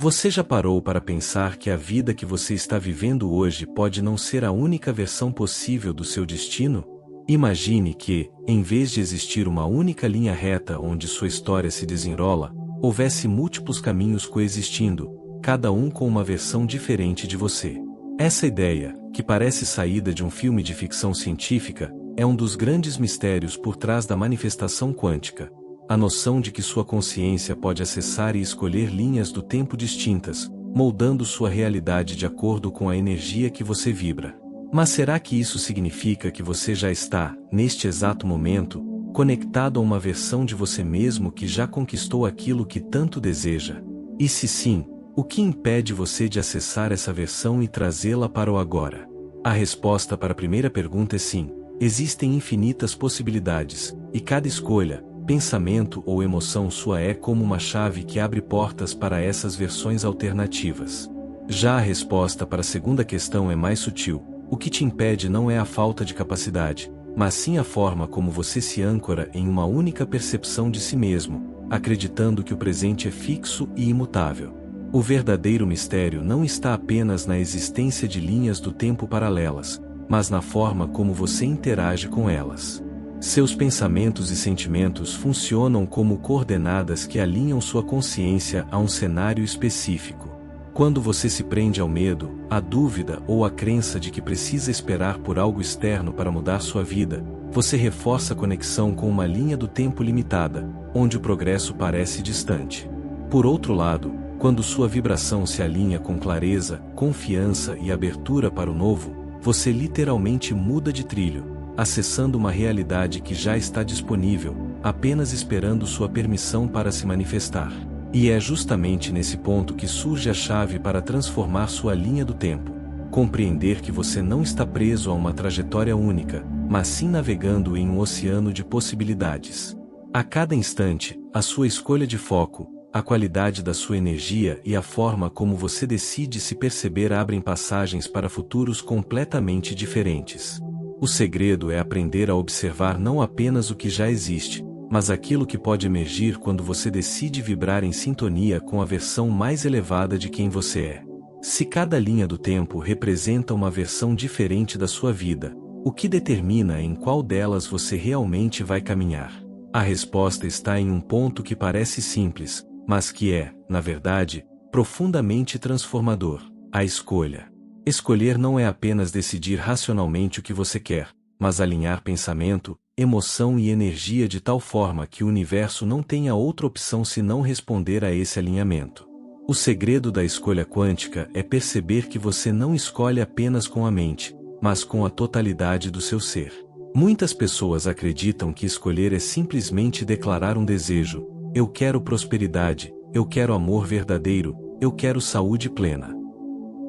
Você já parou para pensar que a vida que você está vivendo hoje pode não ser a única versão possível do seu destino? Imagine que, em vez de existir uma única linha reta onde sua história se desenrola, houvesse múltiplos caminhos coexistindo, cada um com uma versão diferente de você. Essa ideia, que parece saída de um filme de ficção científica, é um dos grandes mistérios por trás da manifestação quântica. A noção de que sua consciência pode acessar e escolher linhas do tempo distintas, moldando sua realidade de acordo com a energia que você vibra. Mas será que isso significa que você já está, neste exato momento, conectado a uma versão de você mesmo que já conquistou aquilo que tanto deseja? E se sim, o que impede você de acessar essa versão e trazê-la para o agora? A resposta para a primeira pergunta é sim. Existem infinitas possibilidades, e cada escolha, pensamento ou emoção sua é como uma chave que abre portas para essas versões alternativas. Já a resposta para a segunda questão é mais sutil. O que te impede não é a falta de capacidade, mas sim a forma como você se âncora em uma única percepção de si mesmo, acreditando que o presente é fixo e imutável. O verdadeiro mistério não está apenas na existência de linhas do tempo paralelas, mas na forma como você interage com elas. Seus pensamentos e sentimentos funcionam como coordenadas que alinham sua consciência a um cenário específico. Quando você se prende ao medo, à dúvida ou à crença de que precisa esperar por algo externo para mudar sua vida, você reforça a conexão com uma linha do tempo limitada, onde o progresso parece distante. Por outro lado, quando sua vibração se alinha com clareza, confiança e abertura para o novo, você literalmente muda de trilho, acessando uma realidade que já está disponível, apenas esperando sua permissão para se manifestar. E é justamente nesse ponto que surge a chave para transformar sua linha do tempo. Compreender que você não está preso a uma trajetória única, mas sim navegando em um oceano de possibilidades. A cada instante, a sua escolha de foco, a qualidade da sua energia e a forma como você decide se perceber abrem passagens para futuros completamente diferentes. O segredo é aprender a observar não apenas o que já existe, mas aquilo que pode emergir quando você decide vibrar em sintonia com a versão mais elevada de quem você é. Se cada linha do tempo representa uma versão diferente da sua vida, o que determina em qual delas você realmente vai caminhar? A resposta está em um ponto que parece simples, mas que é, na verdade, profundamente transformador: a escolha. Escolher não é apenas decidir racionalmente o que você quer, mas alinhar pensamento, emoção e energia de tal forma que o universo não tenha outra opção senão responder a esse alinhamento. O segredo da escolha quântica é perceber que você não escolhe apenas com a mente, mas com a totalidade do seu ser. Muitas pessoas acreditam que escolher é simplesmente declarar um desejo: eu quero prosperidade, eu quero amor verdadeiro, eu quero saúde plena.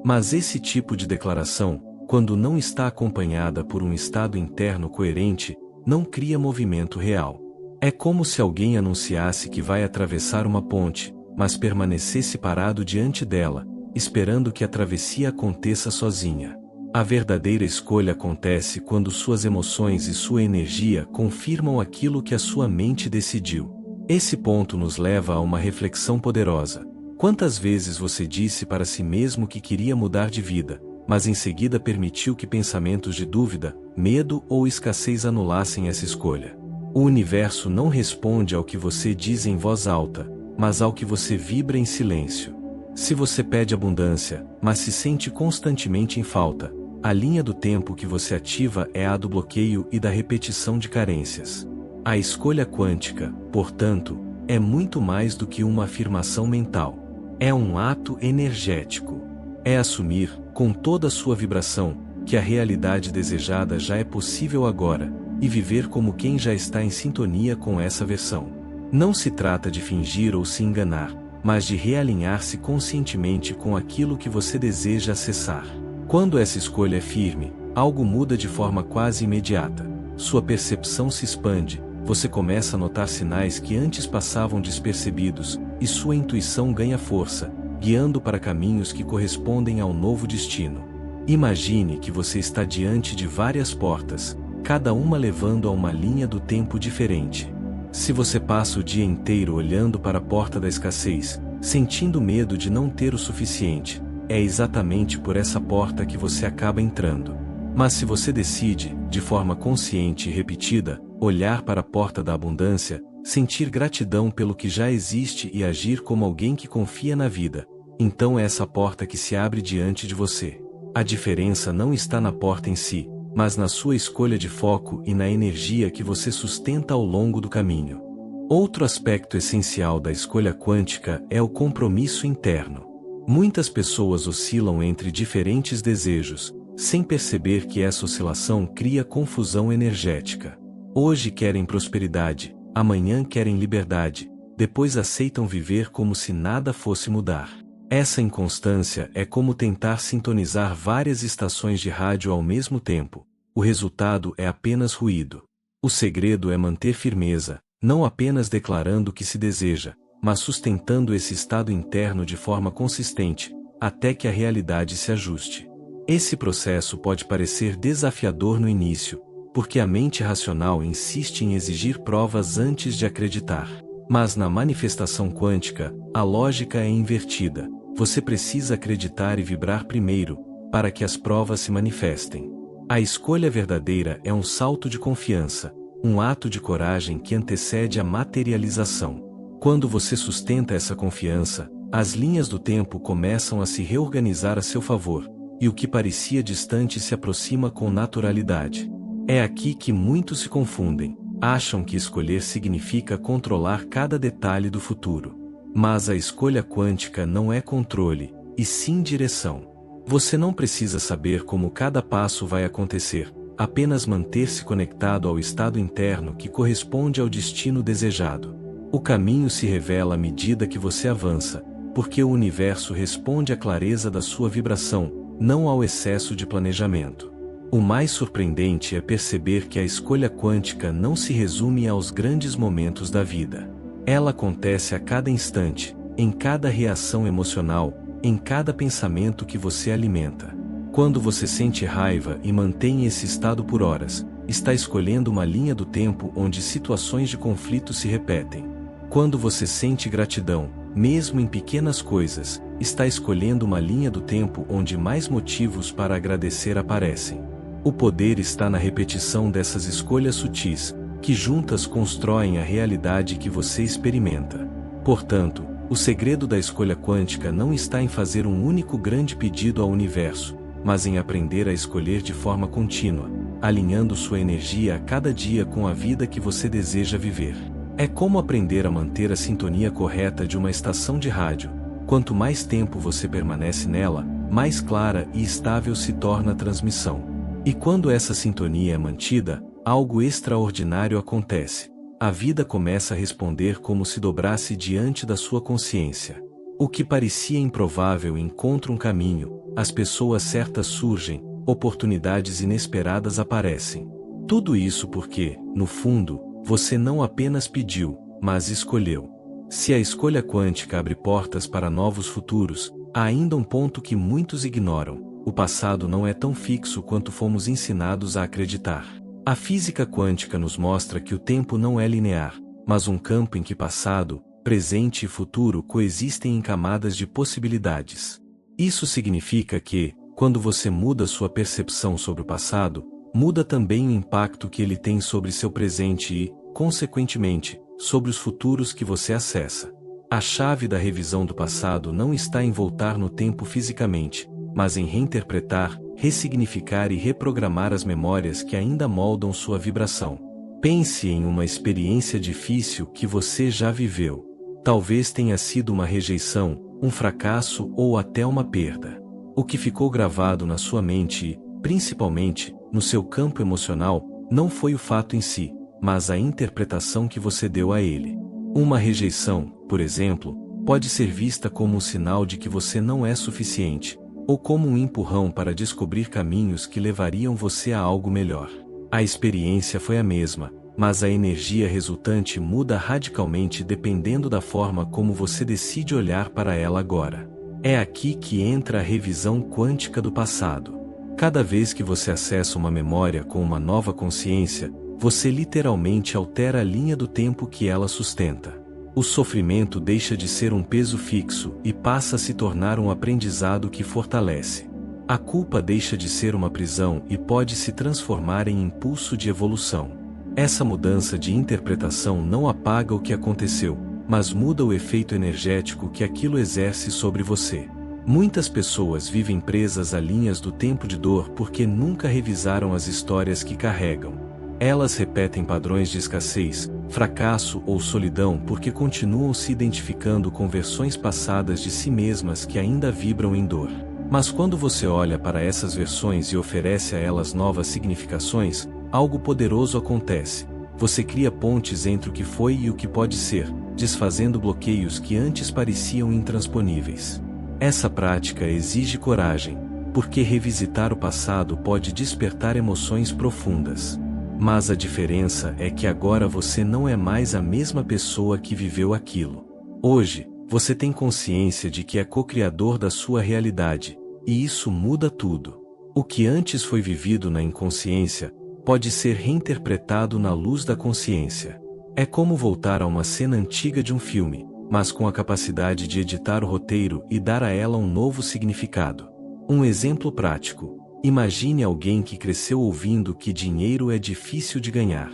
Mas esse tipo de declaração, quando não está acompanhada por um estado interno coerente, não cria movimento real. É como se alguém anunciasse que vai atravessar uma ponte, mas permanecesse parado diante dela, esperando que a travessia aconteça sozinha. A verdadeira escolha acontece quando suas emoções e sua energia confirmam aquilo que a sua mente decidiu. Esse ponto nos leva a uma reflexão poderosa. Quantas vezes você disse para si mesmo que queria mudar de vida, mas em seguida permitiu que pensamentos de dúvida, medo ou escassez anulassem essa escolha? O universo não responde ao que você diz em voz alta, mas ao que você vibra em silêncio. Se você pede abundância, mas se sente constantemente em falta, a linha do tempo que você ativa é a do bloqueio e da repetição de carências. A escolha quântica, portanto, é muito mais do que uma afirmação mental. É um ato energético. É assumir, com toda a sua vibração, que a realidade desejada já é possível agora, e viver como quem já está em sintonia com essa versão. Não se trata de fingir ou se enganar, mas de realinhar-se conscientemente com aquilo que você deseja acessar. Quando essa escolha é firme, algo muda de forma quase imediata. Sua percepção se expande, você começa a notar sinais que antes passavam despercebidos, e sua intuição ganha força, guiando para caminhos que correspondem ao novo destino. Imagine que você está diante de várias portas, cada uma levando a uma linha do tempo diferente. Se você passa o dia inteiro olhando para a porta da escassez, sentindo medo de não ter o suficiente. É exatamente por essa porta que você acaba entrando. Mas se você decide, de forma consciente e repetida, olhar para a porta da abundância, sentir gratidão pelo que já existe e agir como alguém que confia na vida, então é essa porta que se abre diante de você. A diferença não está na porta em si, mas na sua escolha de foco e na energia que você sustenta ao longo do caminho. Outro aspecto essencial da escolha quântica é o compromisso interno. Muitas pessoas oscilam entre diferentes desejos, sem perceber que essa oscilação cria confusão energética. Hoje querem prosperidade, amanhã querem liberdade, depois aceitam viver como se nada fosse mudar. Essa inconstância é como tentar sintonizar várias estações de rádio ao mesmo tempo. O resultado é apenas ruído. O segredo é manter firmeza, não apenas declarando o que se deseja, mas sustentando esse estado interno de forma consistente, até que a realidade se ajuste. Esse processo pode parecer desafiador no início, porque a mente racional insiste em exigir provas antes de acreditar. Mas na manifestação quântica, a lógica é invertida. Você precisa acreditar e vibrar primeiro, para que as provas se manifestem. A escolha verdadeira é um salto de confiança, um ato de coragem que antecede a materialização. Quando você sustenta essa confiança, as linhas do tempo começam a se reorganizar a seu favor, e o que parecia distante se aproxima com naturalidade. É aqui que muitos se confundem, acham que escolher significa controlar cada detalhe do futuro. Mas a escolha quântica não é controle, e sim direção. Você não precisa saber como cada passo vai acontecer, apenas manter-se conectado ao estado interno que corresponde ao destino desejado. O caminho se revela à medida que você avança, porque o universo responde à clareza da sua vibração, não ao excesso de planejamento. O mais surpreendente é perceber que a escolha quântica não se resume aos grandes momentos da vida. Ela acontece a cada instante, em cada reação emocional, em cada pensamento que você alimenta. Quando você sente raiva e mantém esse estado por horas, está escolhendo uma linha do tempo onde situações de conflito se repetem. Quando você sente gratidão, mesmo em pequenas coisas, está escolhendo uma linha do tempo onde mais motivos para agradecer aparecem. O poder está na repetição dessas escolhas sutis, que juntas constroem a realidade que você experimenta. Portanto, o segredo da escolha quântica não está em fazer um único grande pedido ao universo, mas em aprender a escolher de forma contínua, alinhando sua energia a cada dia com a vida que você deseja viver. É como aprender a manter a sintonia correta de uma estação de rádio. Quanto mais tempo você permanece nela, mais clara e estável se torna a transmissão. E quando essa sintonia é mantida, algo extraordinário acontece. A vida começa a responder como se dobrasse diante da sua consciência. O que parecia improvável encontra um caminho, as pessoas certas surgem, oportunidades inesperadas aparecem. Tudo isso porque, no fundo, você não apenas pediu, mas escolheu. Se a escolha quântica abre portas para novos futuros, há ainda um ponto que muitos ignoram: o passado não é tão fixo quanto fomos ensinados a acreditar. A física quântica nos mostra que o tempo não é linear, mas um campo em que passado, presente e futuro coexistem em camadas de possibilidades. Isso significa que, quando você muda sua percepção sobre o passado, muda também o impacto que ele tem sobre seu presente e, consequentemente, sobre os futuros que você acessa. A chave da revisão do passado não está em voltar no tempo fisicamente, mas em reinterpretar, ressignificar e reprogramar as memórias que ainda moldam sua vibração. Pense em uma experiência difícil que você já viveu. Talvez tenha sido uma rejeição, um fracasso ou até uma perda. O que ficou gravado na sua mente e, principalmente, no seu campo emocional, não foi o fato em si, mas a interpretação que você deu a ele. Uma rejeição, por exemplo, pode ser vista como um sinal de que você não é suficiente, ou como um empurrão para descobrir caminhos que levariam você a algo melhor. A experiência foi a mesma, mas a energia resultante muda radicalmente dependendo da forma como você decide olhar para ela agora. É aqui que entra a revisão quântica do passado. Cada vez que você acessa uma memória com uma nova consciência, você literalmente altera a linha do tempo que ela sustenta. O sofrimento deixa de ser um peso fixo e passa a se tornar um aprendizado que fortalece. A culpa deixa de ser uma prisão e pode se transformar em impulso de evolução. Essa mudança de interpretação não apaga o que aconteceu, mas muda o efeito energético que aquilo exerce sobre você. Muitas pessoas vivem presas a linhas do tempo de dor porque nunca revisaram as histórias que carregam. Elas repetem padrões de escassez, fracasso ou solidão porque continuam se identificando com versões passadas de si mesmas que ainda vibram em dor. Mas quando você olha para essas versões e oferece a elas novas significações, algo poderoso acontece. Você cria pontes entre o que foi e o que pode ser, desfazendo bloqueios que antes pareciam intransponíveis. Essa prática exige coragem, porque revisitar o passado pode despertar emoções profundas. Mas a diferença é que agora você não é mais a mesma pessoa que viveu aquilo. Hoje, você tem consciência de que é co-criador da sua realidade, e isso muda tudo. O que antes foi vivido na inconsciência, pode ser reinterpretado na luz da consciência. É como voltar a uma cena antiga de um filme, mas com a capacidade de editar o roteiro e dar a ela um novo significado. Um exemplo prático. Imagine alguém que cresceu ouvindo que dinheiro é difícil de ganhar.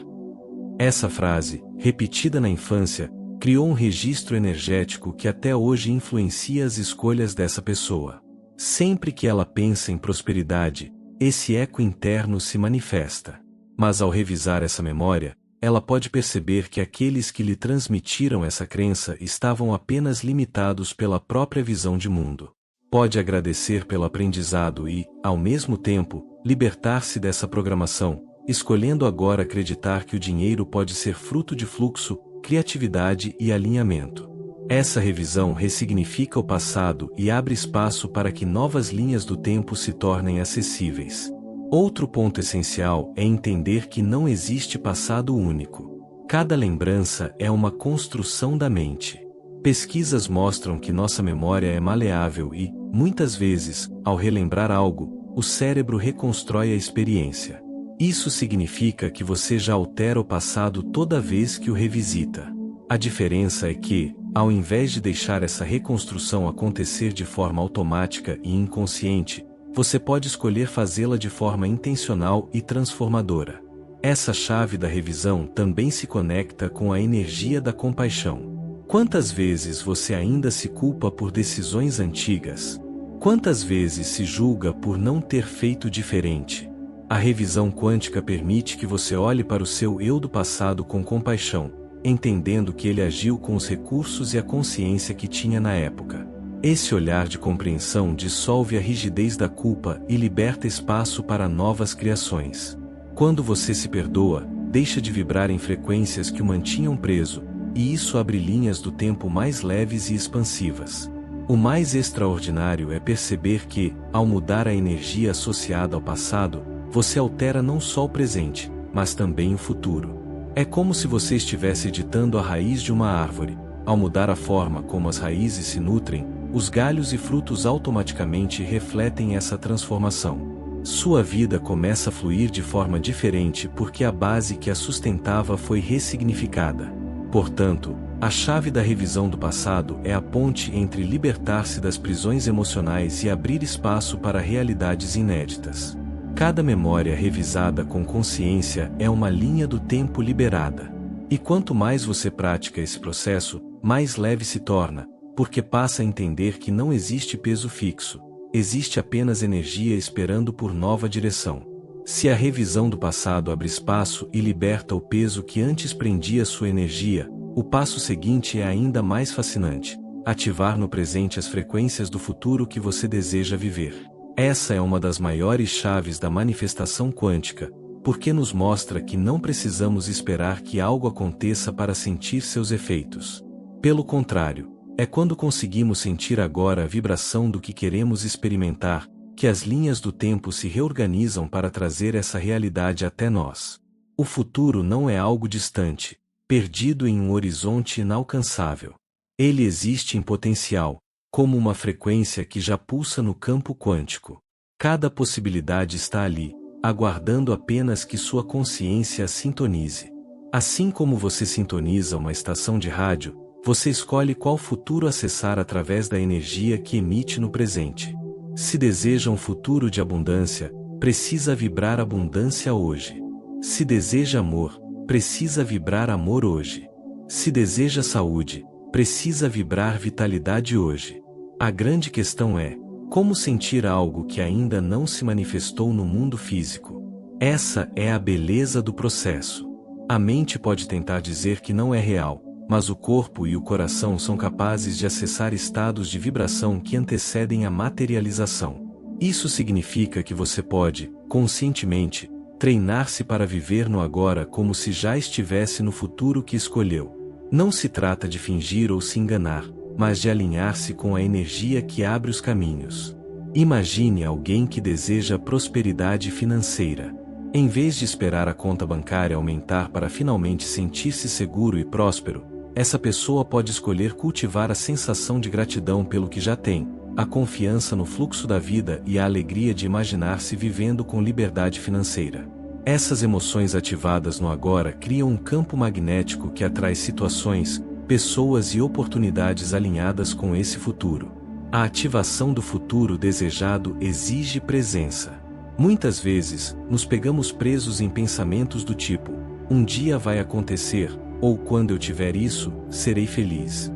Essa frase, repetida na infância, criou um registro energético que até hoje influencia as escolhas dessa pessoa. Sempre que ela pensa em prosperidade, esse eco interno se manifesta. Mas ao revisar essa memória, ela pode perceber que aqueles que lhe transmitiram essa crença estavam apenas limitados pela própria visão de mundo. Pode agradecer pelo aprendizado e, ao mesmo tempo, libertar-se dessa programação, escolhendo agora acreditar que o dinheiro pode ser fruto de fluxo, criatividade e alinhamento. Essa revisão ressignifica o passado e abre espaço para que novas linhas do tempo se tornem acessíveis. Outro ponto essencial é entender que não existe passado único. Cada lembrança é uma construção da mente. Pesquisas mostram que nossa memória é maleável e, muitas vezes, ao relembrar algo, o cérebro reconstrói a experiência. Isso significa que você já altera o passado toda vez que o revisita. A diferença é que, ao invés de deixar essa reconstrução acontecer de forma automática e inconsciente, você pode escolher fazê-la de forma intencional e transformadora. Essa chave da revisão também se conecta com a energia da compaixão. Quantas vezes você ainda se culpa por decisões antigas? Quantas vezes se julga por não ter feito diferente? A revisão quântica permite que você olhe para o seu eu do passado com compaixão, entendendo que ele agiu com os recursos e a consciência que tinha na época. Esse olhar de compreensão dissolve a rigidez da culpa e liberta espaço para novas criações. Quando você se perdoa, deixa de vibrar em frequências que o mantinham preso, e isso abre linhas do tempo mais leves e expansivas. O mais extraordinário é perceber que, ao mudar a energia associada ao passado, você altera não só o presente, mas também o futuro. É como se você estivesse editando a raiz de uma árvore. Ao mudar a forma como as raízes se nutrem, os galhos e frutos automaticamente refletem essa transformação. Sua vida começa a fluir de forma diferente porque a base que a sustentava foi ressignificada. Portanto, a chave da revisão do passado é a ponte entre libertar-se das prisões emocionais e abrir espaço para realidades inéditas. Cada memória revisada com consciência é uma linha do tempo liberada. E quanto mais você pratica esse processo, mais leve se torna, porque passa a entender que não existe peso fixo, existe apenas energia esperando por nova direção. Se a revisão do passado abre espaço e liberta o peso que antes prendia sua energia, o passo seguinte é ainda mais fascinante: ativar no presente as frequências do futuro que você deseja viver. Essa é uma das maiores chaves da manifestação quântica, porque nos mostra que não precisamos esperar que algo aconteça para sentir seus efeitos. Pelo contrário, é quando conseguimos sentir agora a vibração do que queremos experimentar, que as linhas do tempo se reorganizam para trazer essa realidade até nós. O futuro não é algo distante, perdido em um horizonte inalcançável. Ele existe em potencial, como uma frequência que já pulsa no campo quântico. Cada possibilidade está ali, aguardando apenas que sua consciência a sintonize. Assim como você sintoniza uma estação de rádio, Você escolhe qual futuro acessar através da energia que emite no presente. Se deseja um futuro de abundância, precisa vibrar abundância hoje. Se deseja amor, precisa vibrar amor hoje. Se deseja saúde, precisa vibrar vitalidade hoje. A grande questão é: como sentir algo que ainda não se manifestou no mundo físico? Essa é a beleza do processo. A mente pode tentar dizer que não é real, mas o corpo e o coração são capazes de acessar estados de vibração que antecedem a materialização. Isso significa que você pode, conscientemente, treinar-se para viver no agora como se já estivesse no futuro que escolheu. Não se trata de fingir ou se enganar, mas de alinhar-se com a energia que abre os caminhos. Imagine alguém que deseja prosperidade financeira. Em vez de esperar a conta bancária aumentar para finalmente sentir-se seguro e próspero, essa pessoa pode escolher cultivar a sensação de gratidão pelo que já tem, a confiança no fluxo da vida e a alegria de imaginar-se vivendo com liberdade financeira. Essas emoções ativadas no agora criam um campo magnético que atrai situações, pessoas e oportunidades alinhadas com esse futuro. A ativação do futuro desejado exige presença. Muitas vezes, nos pegamos presos em pensamentos do tipo: um dia vai acontecer, ou quando eu tiver isso, serei feliz.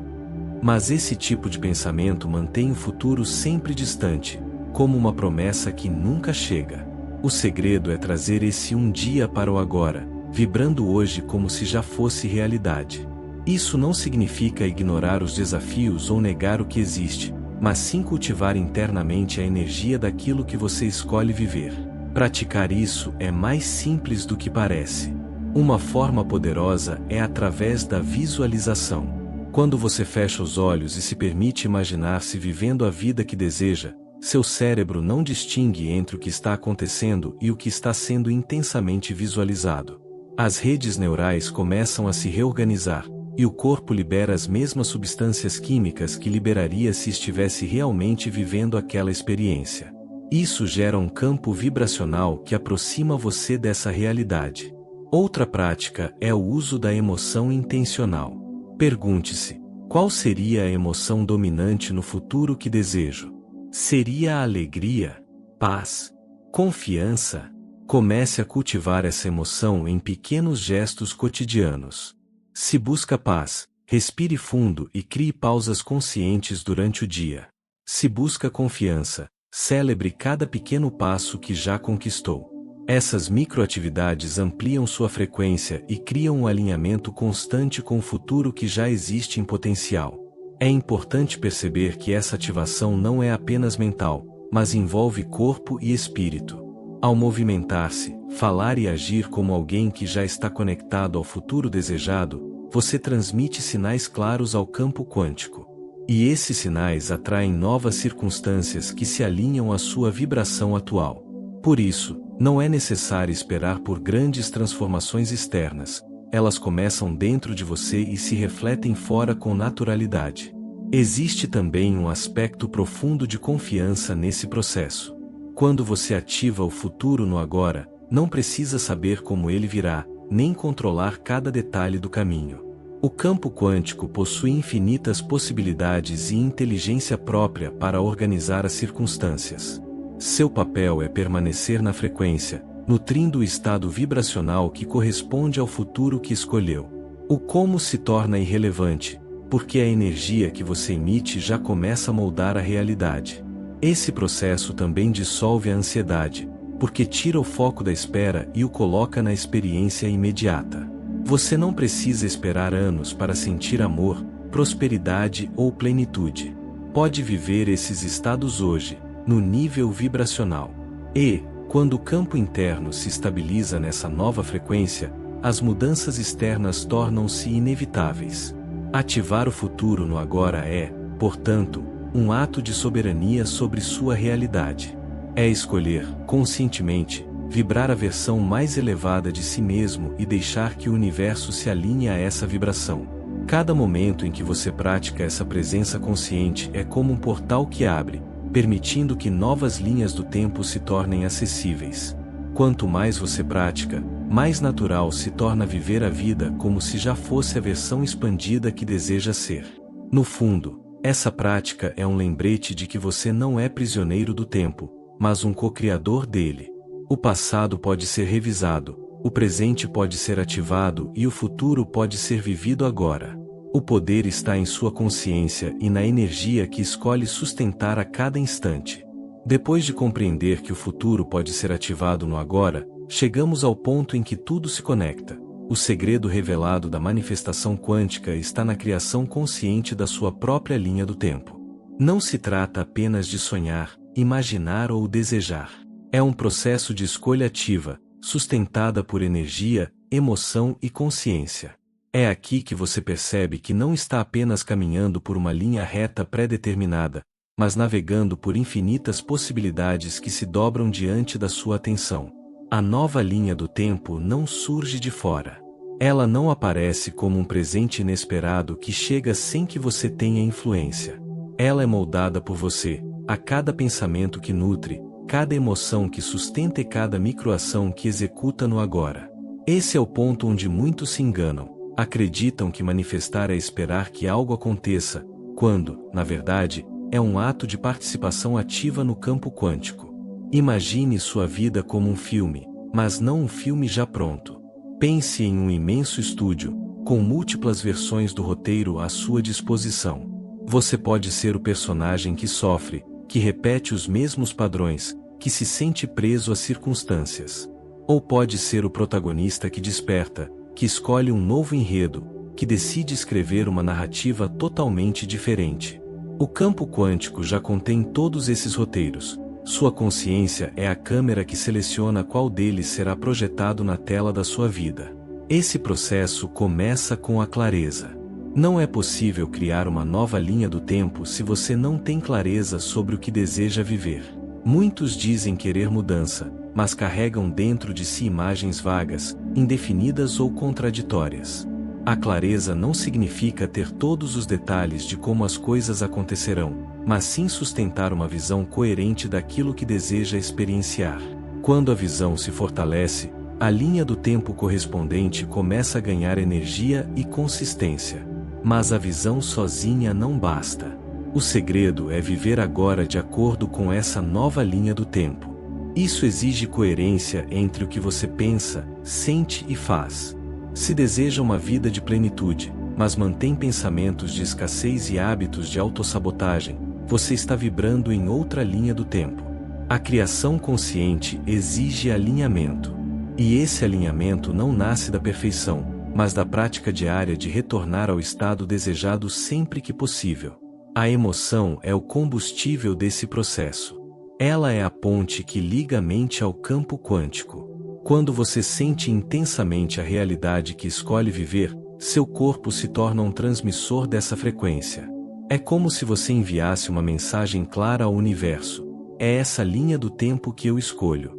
Mas esse tipo de pensamento mantém o futuro sempre distante, como uma promessa que nunca chega. O segredo é trazer esse um dia para o agora, vibrando hoje como se já fosse realidade. Isso não significa ignorar os desafios ou negar o que existe, mas sim cultivar internamente a energia daquilo que você escolhe viver. Praticar isso é mais simples do que parece. Uma forma poderosa é através da visualização. Quando você fecha os olhos e se permite imaginar-se vivendo a vida que deseja, seu cérebro não distingue entre o que está acontecendo e o que está sendo intensamente visualizado. As redes neurais começam a se reorganizar, e o corpo libera as mesmas substâncias químicas que liberaria se estivesse realmente vivendo aquela experiência. Isso gera um campo vibracional que aproxima você dessa realidade. Outra prática é o uso da emoção intencional. Pergunte-se: qual seria a emoção dominante no futuro que desejo? Seria a alegria? Paz? Confiança? Comece a cultivar essa emoção em pequenos gestos cotidianos. Se busca paz, respire fundo e crie pausas conscientes durante o dia. Se busca confiança, celebre cada pequeno passo que já conquistou. Essas microatividades ampliam sua frequência e criam um alinhamento constante com o futuro que já existe em potencial. É importante perceber que essa ativação não é apenas mental, mas envolve corpo e espírito. Ao movimentar-se, falar e agir como alguém que já está conectado ao futuro desejado, você transmite sinais claros ao campo quântico. E esses sinais atraem novas circunstâncias que se alinham à sua vibração atual. Por isso, não é necessário esperar por grandes transformações externas. Elas começam dentro de você e se refletem fora com naturalidade. Existe também um aspecto profundo de confiança nesse processo. Quando você ativa o futuro no agora, não precisa saber como ele virá, nem controlar cada detalhe do caminho. O campo quântico possui infinitas possibilidades e inteligência própria para organizar as circunstâncias. Seu papel é permanecer na frequência, nutrindo o estado vibracional que corresponde ao futuro que escolheu. O como se torna irrelevante, porque a energia que você emite já começa a moldar a realidade. Esse processo também dissolve a ansiedade, porque tira o foco da espera e o coloca na experiência imediata. Você não precisa esperar anos para sentir amor, prosperidade ou plenitude. Pode viver esses estados hoje, no nível vibracional. E, quando o campo interno se estabiliza nessa nova frequência, as mudanças externas tornam-se inevitáveis. Ativar o futuro no agora é, portanto, um ato de soberania sobre sua realidade. É escolher, conscientemente, vibrar a versão mais elevada de si mesmo e deixar que o universo se alinhe a essa vibração. Cada momento em que você pratica essa presença consciente é como um portal que abre, permitindo que novas linhas do tempo se tornem acessíveis. Quanto mais você pratica, mais natural se torna viver a vida como se já fosse a versão expandida que deseja ser. No fundo, essa prática é um lembrete de que você não é prisioneiro do tempo, mas um co-criador dele. O passado pode ser revisado, o presente pode ser ativado e o futuro pode ser vivido agora. O poder está em sua consciência e na energia que escolhe sustentar a cada instante. Depois de compreender que o futuro pode ser ativado no agora, chegamos ao ponto em que tudo se conecta. O segredo revelado da manifestação quântica está na criação consciente da sua própria linha do tempo. Não se trata apenas de sonhar, imaginar ou desejar. É um processo de escolha ativa, sustentada por energia, emoção e consciência. É aqui que você percebe que não está apenas caminhando por uma linha reta pré-determinada, mas navegando por infinitas possibilidades que se dobram diante da sua atenção. A nova linha do tempo não surge de fora. Ela não aparece como um presente inesperado que chega sem que você tenha influência. Ela é moldada por você, a cada pensamento que nutre, cada emoção que sustenta e cada microação que executa no agora. Esse é o ponto onde muitos se enganam. Acreditam que manifestar é esperar que algo aconteça, quando, na verdade, é um ato de participação ativa no campo quântico. Imagine sua vida como um filme, mas não um filme já pronto. Pense em um imenso estúdio, com múltiplas versões do roteiro à sua disposição. Você pode ser o personagem que sofre, que repete os mesmos padrões, que se sente preso às circunstâncias. Ou pode ser o protagonista que desperta, que escolhe um novo enredo, que decide escrever uma narrativa totalmente diferente. O campo quântico já contém todos esses roteiros. Sua consciência é a câmera que seleciona qual deles será projetado na tela da sua vida. Esse processo começa com a clareza. Não é possível criar uma nova linha do tempo se você não tem clareza sobre o que deseja viver. Muitos dizem querer mudança, mas carregam dentro de si imagens vagas, indefinidas ou contraditórias. A clareza não significa ter todos os detalhes de como as coisas acontecerão, mas sim sustentar uma visão coerente daquilo que deseja experienciar. Quando a visão se fortalece, a linha do tempo correspondente começa a ganhar energia e consistência. Mas a visão sozinha não basta. O segredo é viver agora de acordo com essa nova linha do tempo. Isso exige coerência entre o que você pensa, sente e faz. Se deseja uma vida de plenitude, mas mantém pensamentos de escassez e hábitos de autossabotagem, você está vibrando em outra linha do tempo. A criação consciente exige alinhamento. E esse alinhamento não nasce da perfeição, mas da prática diária de retornar ao estado desejado sempre que possível. A emoção é o combustível desse processo. Ela é a ponte que liga a mente ao campo quântico. Quando você sente intensamente a realidade que escolhe viver, seu corpo se torna um transmissor dessa frequência. É como se você enviasse uma mensagem clara ao universo: é essa linha do tempo que eu escolho.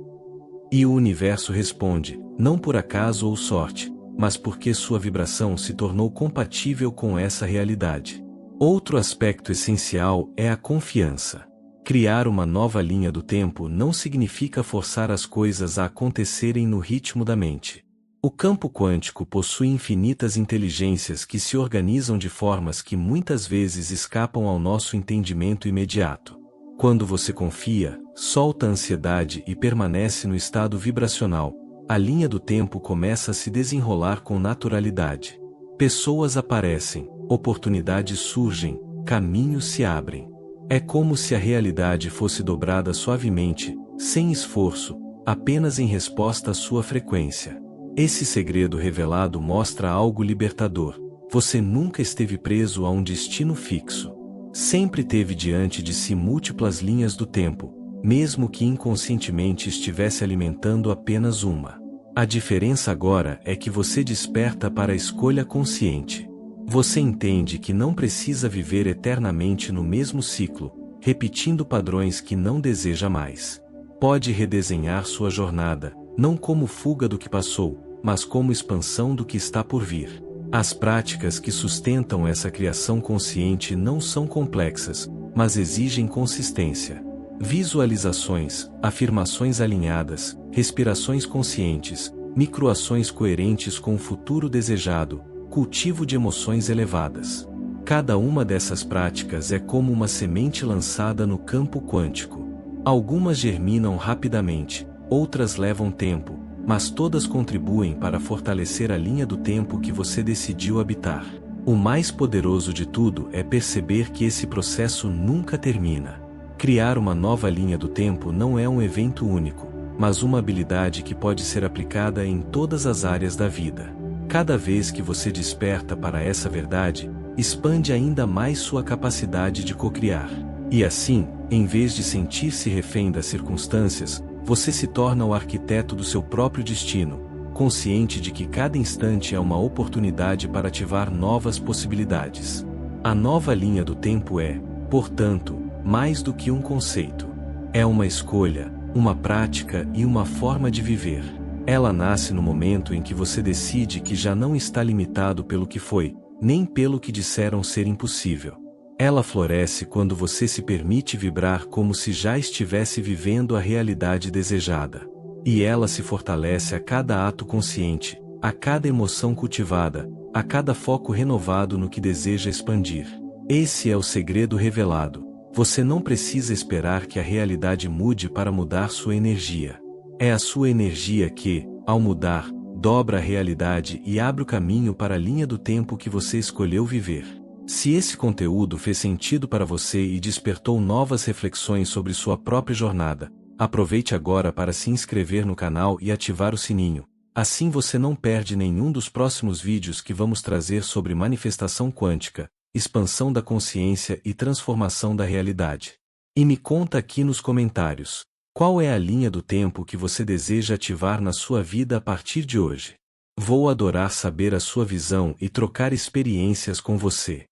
E o universo responde, não por acaso ou sorte, mas porque sua vibração se tornou compatível com essa realidade. Outro aspecto essencial é a confiança. Criar uma nova linha do tempo não significa forçar as coisas a acontecerem no ritmo da mente. O campo quântico possui infinitas inteligências que se organizam de formas que muitas vezes escapam ao nosso entendimento imediato. Quando você confia, solta a ansiedade e permanece no estado vibracional, a linha do tempo começa a se desenrolar com naturalidade. Pessoas aparecem, oportunidades surgem, caminhos se abrem. É como se a realidade fosse dobrada suavemente, sem esforço, apenas em resposta à sua frequência. Esse segredo revelado mostra algo libertador. Você nunca esteve preso a um destino fixo. Sempre teve diante de si múltiplas linhas do tempo, mesmo que inconscientemente estivesse alimentando apenas uma. A diferença agora é que você desperta para a escolha consciente. Você entende que não precisa viver eternamente no mesmo ciclo, repetindo padrões que não deseja mais. Pode redesenhar sua jornada, não como fuga do que passou, mas como expansão do que está por vir. As práticas que sustentam essa criação consciente não são complexas, mas exigem consistência. Visualizações, afirmações alinhadas, respirações conscientes, microações coerentes com o futuro desejado, cultivo de emoções elevadas. Cada uma dessas práticas é como uma semente lançada no campo quântico. Algumas germinam rapidamente, outras levam tempo, mas todas contribuem para fortalecer a linha do tempo que você decidiu habitar. O mais poderoso de tudo é perceber que esse processo nunca termina. Criar uma nova linha do tempo não é um evento único, mas uma habilidade que pode ser aplicada em todas as áreas da vida. Cada vez que você desperta para essa verdade, expande ainda mais sua capacidade de cocriar. E assim, em vez de sentir-se refém das circunstâncias, você se torna o arquiteto do seu próprio destino, consciente de que cada instante é uma oportunidade para ativar novas possibilidades. A nova linha do tempo é, portanto, mais do que um conceito. É uma escolha, uma prática e uma forma de viver. Ela nasce no momento em que você decide que já não está limitado pelo que foi, nem pelo que disseram ser impossível. Ela floresce quando você se permite vibrar como se já estivesse vivendo a realidade desejada. E ela se fortalece a cada ato consciente, a cada emoção cultivada, a cada foco renovado no que deseja expandir. Esse é o segredo revelado. Você não precisa esperar que a realidade mude para mudar sua energia. É a sua energia que, ao mudar, dobra a realidade e abre o caminho para a linha do tempo que você escolheu viver. Se esse conteúdo fez sentido para você e despertou novas reflexões sobre sua própria jornada, aproveite agora para se inscrever no canal e ativar o sininho. Assim você não perde nenhum dos próximos vídeos que vamos trazer sobre manifestação quântica, expansão da consciência e transformação da realidade. E me conta aqui nos comentários, qual é a linha do tempo que você deseja ativar na sua vida a partir de hoje? Vou adorar saber a sua visão e trocar experiências com você.